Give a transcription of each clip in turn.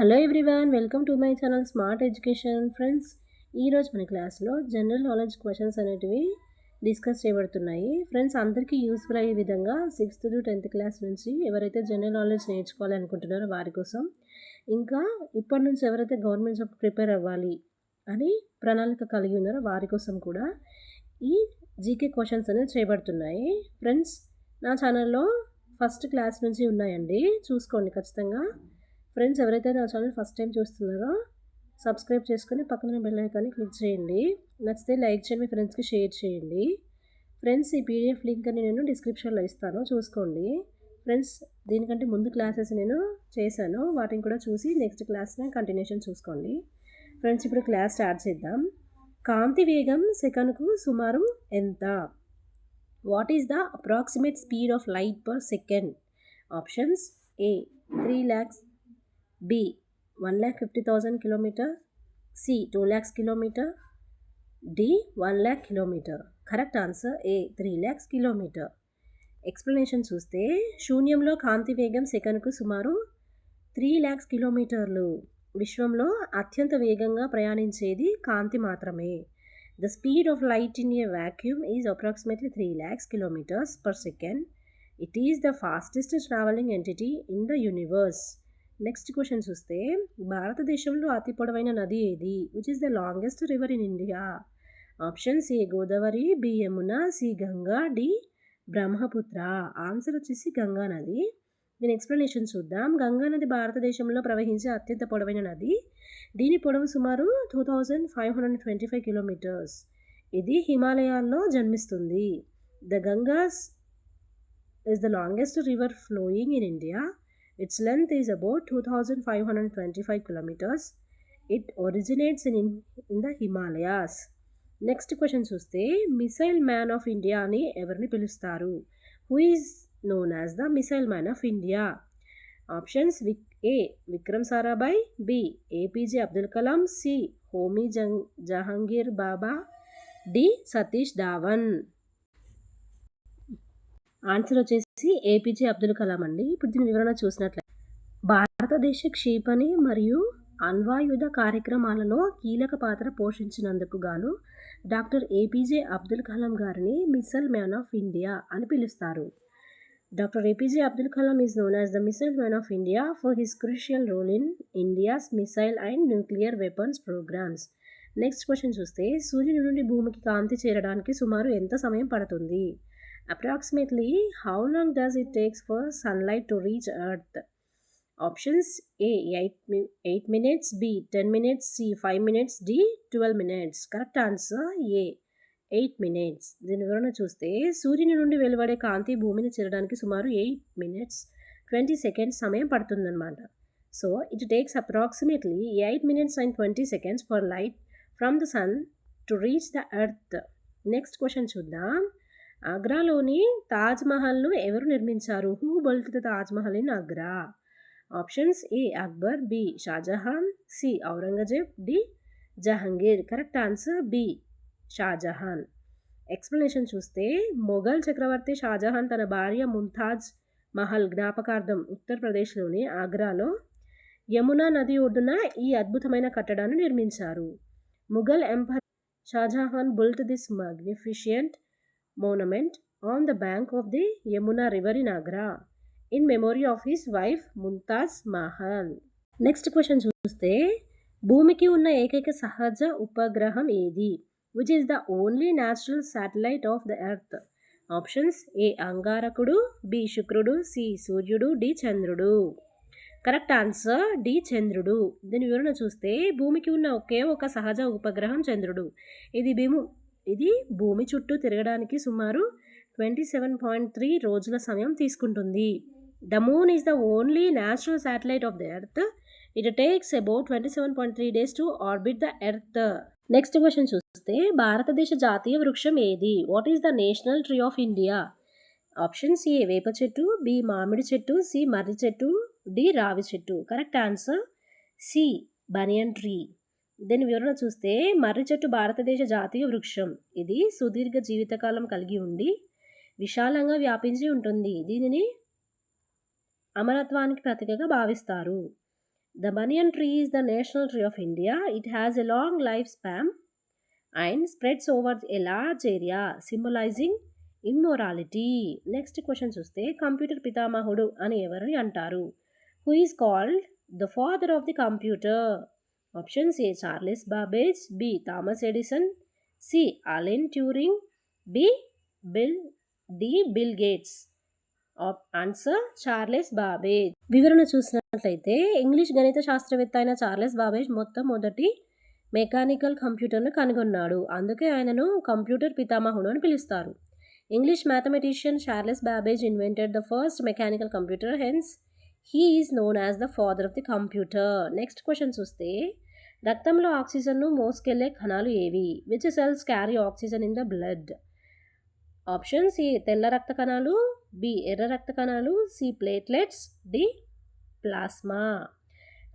Hello everyone, welcome to my channel smart education. Friends, ఈరోజు మన క్లాస్లో జనరల్ నాలెడ్జ్ క్వశ్చన్స్ అనేటివి డిస్కస్ చేయబడుతున్నాయి. ఫ్రెండ్స్, అందరికీ యూస్ఫుల్ అయ్యే విధంగా 6th to 10th క్లాస్ నుంచి ఎవరైతే జనరల్ నాలెడ్జ్ నేర్చుకోవాలి అనుకుంటున్నారో వారి కోసం, ఇంకా ఇప్పటి నుంచి ఎవరైతే గవర్నమెంట్ జాబ్ ప్రిపేర్ అవ్వాలి అని ప్రణాళిక కలిగి ఉన్నారో వారి కోసం కూడా ఈ జీకే క్వశ్చన్స్ అనేవి చేయబడుతున్నాయి. ఫ్రెండ్స్, నా ఛానల్లో ఫస్ట్ క్లాస్ నుంచి ఉన్నాయండి, చూసుకోండి ఖచ్చితంగా. ఫ్రెండ్స్, ఎవరైతే నా ఛానల్ ఫస్ట్ టైం చూస్తున్నారో సబ్స్క్రైబ్ చేసుకొని పక్కన బెల్ ఐకాన్ని క్లిక్ చేయండి. నచ్చితే లైక్ చేయండి, మీ ఫ్రెండ్స్కి షేర్ చేయండి. ఫ్రెండ్స్, ఈ పీడిఎఫ్ లింక్ అని నేను డిస్క్రిప్షన్లో ఇస్తాను, చూసుకోండి. ఫ్రెండ్స్, దీనికంటే ముందు క్లాసెస్ నేను చేశాను, వాటిని కూడా చూసి నెక్స్ట్ క్లాస్ని కంటిన్యూషన్ చూసుకోండి. ఫ్రెండ్స్, ఇప్పుడు క్లాస్ స్టార్ట్ చేద్దాం. కాంతి వేగం సెకనుకు సుమారు ఎంత? What is the approximate speed of light per second? Options: A 3 lakhs, B 1,50,000 km, C 2 lakhs km, D 1 lakh km. Correct answer A 3 lakhs km. Explanation చూస్తే, శూన్యంలో కాంతి వేగం సెకనుకు సుమారు 3 lakhs కిలోమీటర్లు. విశ్వంలో అత్యంత వేగంగా ప్రయాణించేది కాంతి మాత్రమే. The speed of light in a vacuum is approximately 3 lakhs kilometers per second. It is the fastest travelling entity in the universe. Next question చూస్తే, భారతదేశంలో అతి పొడవైన నది ఏది? Which is the longest river in India? Options: A Godavari, B Yamuna, C Ganga, D Brahmaputra. Answer వచ్చేసి గంగా నది. దీని explanation చూద్దాం. గంగా నది భారతదేశంలో ప్రవహించే అత్యంత పొడవైన నది. దీని పొడవు సుమారు 2525 కిలోమీటర్స్. ఇది హిమాలయాల్లో జన్మిస్తుంది. The Gangas is the longest river flowing in India. Its length is about 2,525 kilometers. It originates in the Himalayas. Next question చూస్తే, మిసైల్ మ్యాన్ ఆఫ్ ఇండియా అని ఎవరిని పిలుస్తారు? Who is known as the missile man of India? Options: A Vikram Sarabhai, B APJ Abdul Kalam, C Homi Jahangir Bhabha, D Satish Dhawan. Answer వచ్చేసి APJ Abdul Kalam అండి. ఇప్పుడు దీని వివరణ చూసినట్లయితే, భారతదేశ క్షిపణి మరియు అణ్వాయుధ కార్యక్రమాలలో కీలక పాత్ర పోషించినందుకు గాను డాక్టర్ ఏపీజే అబ్దుల్ కలాం గారిని మిసైల్ మ్యాన్ ఆఫ్ ఇండియా అని పిలుస్తారు. Doctor APJ Abdul Kalam is known as the missile man of India for his crucial role in India's missile and nuclear weapons programmes. Next question చూస్తే, సూర్యుని నుండి భూమికి కాంతి చేరడానికి సుమారు ఎంత సమయం పడుతుంది? Approximately how long does it take for sunlight to reach Earth? Options: A 8 minutes, B 10 minutes, C 5 minutes, D 12 minutes. Correct answer A 8 minutes. దీని వివరణ చూస్తే, సూర్యుని నుండి వెలువడే కాంతి భూమిని చేరడానికి సుమారు 8 minutes 20 seconds సమయం పడుతుందన్నమాట. So it takes approximately 8 minutes and 20 seconds for light from the sun to reach the earth. Next question చూద్దాం. ఆగ్రాలోని తాజ్మహల్ను ఎవరు నిర్మించారు? Who built the Taj Mahal in Agra? Options: A Akbar, B Shah Jahan, C Aurangzeb, D Jahangir. Correct answer B Shah Jahan. Explanation చూస్తే, మొఘల్ చక్రవర్తి షాజహాన్ తన భార్య ముంతాజ్ మహల్ జ్ఞాపకార్థం ఉత్తరప్రదేశ్లోని ఆగ్రాలో యమునా నది ఒడ్డున ఈ అద్భుతమైన కట్టడాన్ని నిర్మించారు. Mughal emperor Shah Jahan built this magnificent monument on the bank of the Yamuna river in Agra in memory of his wife Mumtaz Mahal. Next question చూస్తే, భూమికి ఉన్న ఏకైక సహజ ఉపగ్రహం ఏది? Which is the only natural satellite of the earth? Options: A అంగారకుడు, B శుక్రుడు, C సూర్యుడు, డి చంద్రుడు. కరెక్ట్ ఆన్సర్ డి చంద్రుడు. దీని వివరణ చూస్తే, భూమికి ఉన్న ఒకే ఒక సహజ ఉపగ్రహం చంద్రుడు. ఇది భూమి చుట్టూ తిరగడానికి సుమారు 27.3 రోజుల సమయం తీసుకుంటుంది. The moon is the only natural satellite of the earth. It takes about 27.3 days to orbit the earth. Next question చూస్తే, భారతదేశ జాతీయ వృక్షం ఏది? What is the national tree of India? Options: A వేప చెట్టు, బి మామిడి చెట్టు, సి మర్రి చెట్టు, డి రావి చెట్టు. Correct answer C banyan tree. దీని వివరణ చూస్తే, మర్రి చెట్టు భారతదేశ జాతీయ వృక్షం. ఇది సుదీర్ఘ జీవితకాలం కలిగి ఉండి విశాలంగా వ్యాపించి ఉంటుంది. దీనిని అమరత్వానికి ప్రతీకగా భావిస్తారు. The banyan tree is the national tree of India. It has a long lifespan and spreads over a large area, symbolizing immorality. Next question చూస్తే కంప్యూటర్ పితామహుడు అని ఎవరిని అంటారు? Who is called the father of the computer? Options A Charles Babbage, B Thomas Edison, C Alan Turing, B Bill Gates. Answer Charles Babbage. వివరణ చూసినట్లయితే English గణిత శాస్త్రవేత్త అయిన చార్లెస్ బాబేజ్ మొదటి మెకానికల్ కంప్యూటర్ను కనుగొన్నాడు. అందుకే ఆయనను కంప్యూటర్ పితామహుడు అని పిలుస్తారు. English mathematician Charles Babbage invented the first mechanical computer, hence he is known as the father of the computer. Next question చూస్తే రక్తంలో ఆక్సిజన్ను మోసుకెళ్లే కణాలు ఏవి? Which cells carry oxygen in the blood? Options A తెల్ల రక్త కణాలు, బి ఎర్ర రక్త కణాలు, C platelets, D plasma.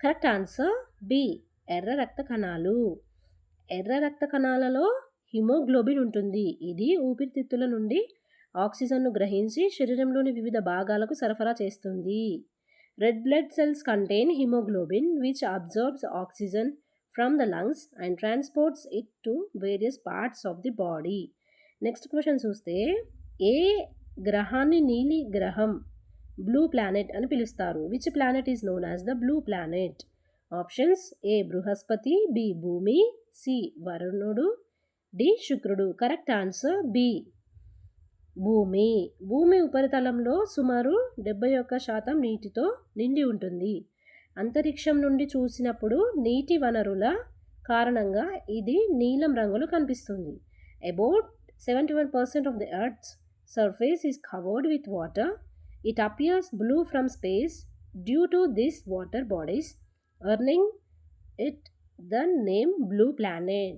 Correct answer B ఎర్ర రక్త కణాలు. ఎర్ర రక్త కణాలలో హిమోగ్లోబిన్ ఉంటుంది. ఇది ఊపిరితిత్తుల నుండి ఆక్సిజన్ను గ్రహించి శరీరంలోని వివిధ భాగాలకు సరఫరా చేస్తుంది. Red blood cells contain haemoglobin which absorbs oxygen from the lungs and transports it to various parts of the body. Next question చూస్తే ఏ గ్రహాన్ని నీలి గ్రహం, బ్లూ ప్లానెట్ అని పిలుస్తారు? Which planet is known as the blue planet? Options A బృహస్పతి, B భూమి, C వరుణుడు, డి శుక్రుడు. కరెక్ట్ ఆన్సర్ బి భూమి. భూమి ఉపరితలంలో సుమారు 71% నీటితో నిండి ఉంటుంది. అంతరిక్షం నుండి చూసినప్పుడు నీటి వనరుల కారణంగా ఇది నీలం రంగులో కనిపిస్తుంది. About 71% of the Earth's surface is covered with water. It appears blue from space due to these water bodies, earning it the name blue planet.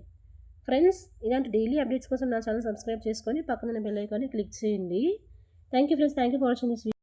Friends, ఇలాంటి డైలీ అప్డేట్స్ కోసం నా ఛానల్ సబ్స్క్రైబ్ చేసుకొని పక్కన బెల్ ఐకాన్ని click చేయండి. Thank you friends, thank you for watching this video.